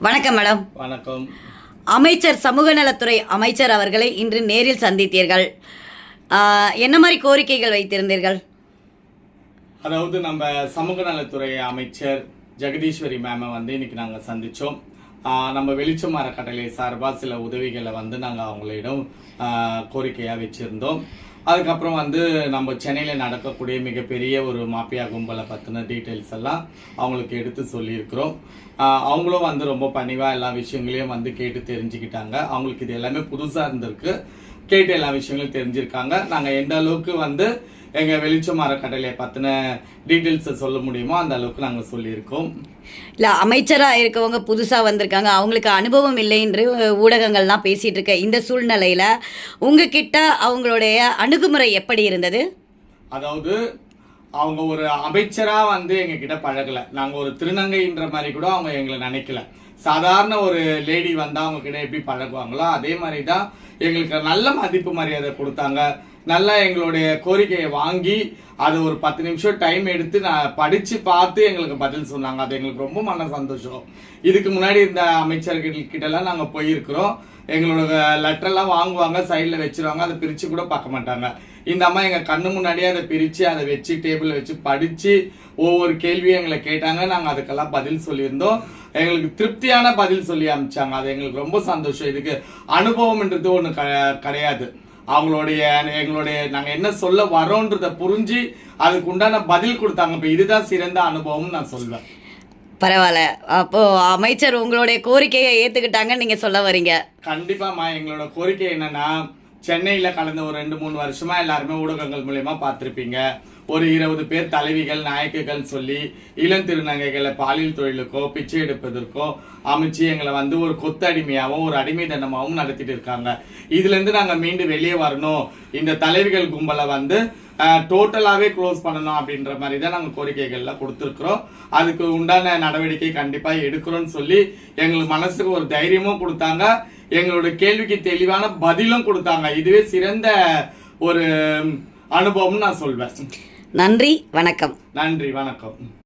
வணக்கம் மேடம். வணக்கம். அமைச்சர் சமூக நலத்துறை அமைச்சர் அவர்களை இன்று நேரில் சந்தித்தீர்கள். என்ன மாதிரி கோரிக்கைகள் வைத்திருந்தீர்கள்? அதாவது நம்ம சமூக நலத்துறை அமைச்சர் ஜெகதீஸ்வரி மேமை இன்னைக்கு நாங்கள் சந்தித்தோம். நம்ம வெளிச்சம் அறக்கட்டளை சார்பாக சில உதவிகளை நாங்கள் அவங்களிடம் கோரிக்கையாக வச்சுருந்தோம். அதுக்கப்புறம் நம்ம சென்னையில் நடக்கக்கூடிய மிகப்பெரிய ஒரு மாஃபியா கும்பலை பற்றின டீட்டெயில்ஸ் எல்லாம் அவங்களுக்கு எடுத்து சொல்லியிருக்கிறோம். அவங்களும் ரொம்ப பணிவாக எல்லா விஷயங்களையும் கேட்டு தெரிஞ்சுக்கிட்டாங்க. அவங்களுக்கு இது எல்லாமே புதுசாக இருந்திருக்கு. கேட்டு எல்லா விஷயங்களும் தெரிஞ்சிருக்காங்க. நாங்கள் எந்த அளவுக்கு எங்கள் வெளிச்சம் அறக்கட்டளையை பற்றின டீட்டெயில்ஸை சொல்ல முடியுமோ அந்த அளவுக்கு நாங்கள் சொல்லியிருக்கோம். இல்லை, அமைச்சராக இருக்கவங்க புதுசாக வந்திருக்காங்க, அவங்களுக்கு அனுபவம் இல்லை என்று ஊடகங்கள்லாம் பேசிகிட்டு இருக்க இந்த சூழ்நிலையில் உங்ககிட்ட அவங்களுடைய அணுகுமுறை எப்படி இருந்தது? அதாவது அவங்க ஒரு அமைச்சராக எங்ககிட்ட பழகலை. நாங்கள் ஒரு திருநங்கைன்ற மாதிரி கூட அவங்க எங்களை நினைக்கல. சாதாரண ஒரு லேடி வந்தால் அவங்க கிட்ட எப்படி பழகுவாங்களோ அதே மாதிரி தான் எங்களுக்கு நல்ல மதிப்பு மரியாதை கொடுத்தாங்க. நல்லா எங்களுடைய கோரிக்கையை வாங்கி அது ஒரு 10 நிமிஷம் டைம் எடுத்து நான் படித்து பார்த்து எங்களுக்கு பதில் சொன்னாங்க. அது எங்களுக்கு ரொம்ப மன சந்தோஷம். இதுக்கு முன்னாடி இருந்த அமைச்சர்கிட்டலாம் நாங்கள் போயிருக்கிறோம். எங்களோட லெட்டரெல்லாம் வாங்குவாங்க, சைடில் வச்சுருவாங்க, அதை பிரித்து கூட பார்க்க மாட்டாங்க. இந்த அம்மா எங்கள் கண்ணு முன்னாடியே அதை பிரித்து அதை வச்சு டேபிளில் வச்சு படித்து ஒவ்வொரு கேள்வியும் எங்களை கேட்டாங்க. நாங்கள் அதுக்கெல்லாம் பதில் சொல்லியிருந்தோம். எங்களுக்கு திருப்தியான பதில் சொல்லி அனுப்பிச்சாங்க. அது எங்களுக்கு ரொம்ப சந்தோஷம். இதுக்கு அனுபவம்ன்றது ஒன்று கிடையாது. எங்களுடைய நாங்கள் என்ன சொல்ல வரோன்றதை புரிஞ்சு அதுக்கு உண்டான பதில் கொடுத்தாங்க. இப்போ இதுதான் சிறந்த அனுபவம்னு நான் சொல்வேன். பரவாயில்ல. அப்போது அமைச்சர் உங்களுடைய கோரிக்கையை ஏற்றுக்கிட்டாங்கன்னு நீங்கள் சொல்ல வரீங்க? கண்டிப்பாம்மா. எங்களோட கோரிக்கை என்னன்னா, சென்னையில் கடந்த ஒரு 2-3 வருஷமா எல்லாருமே ஊடகங்கள் மூலயமா பார்த்துருப்பீங்க. ஒரு 20 பேர் தலைவிகள் நாயக்குகள் சொல்லி இளம் திருநங்கைகளை பாலியல் தொழிலுக்கோ பிச்சை எடுப்பதற்கோ அமைச்சு எங்களை ஒரு கொத்து அடிமையாகவும் ஒரு அடிமை தண்டமாகவும் நடத்திட்டு இருக்காங்க. இதுலேருந்து நாங்கள் மீண்டு வெளியே வரணும், இந்த தலைவிகள் கும்பலை டோட்டலாகவே க்ளோஸ் பண்ணணும் அப்படின்ற மாதிரி தான் நாங்கள் கோரிக்கைகள்லாம் கொடுத்துருக்குறோம். அதுக்கு உண்டான நடவடிக்கை கண்டிப்பாக எடுக்கிறோன்னு சொல்லி எங்களுக்கு மனசுக்கு ஒரு தைரியமும் கொடுத்தாங்க. எங்களோட கேள்விக்கு தெளிவான பதிலும் கொடுத்தாங்க. இதுவே சிறந்த ஒரு அனுபவம்னு நான் சொல்வேன். நன்றி, வணக்கம். நன்றி, வணக்கம்.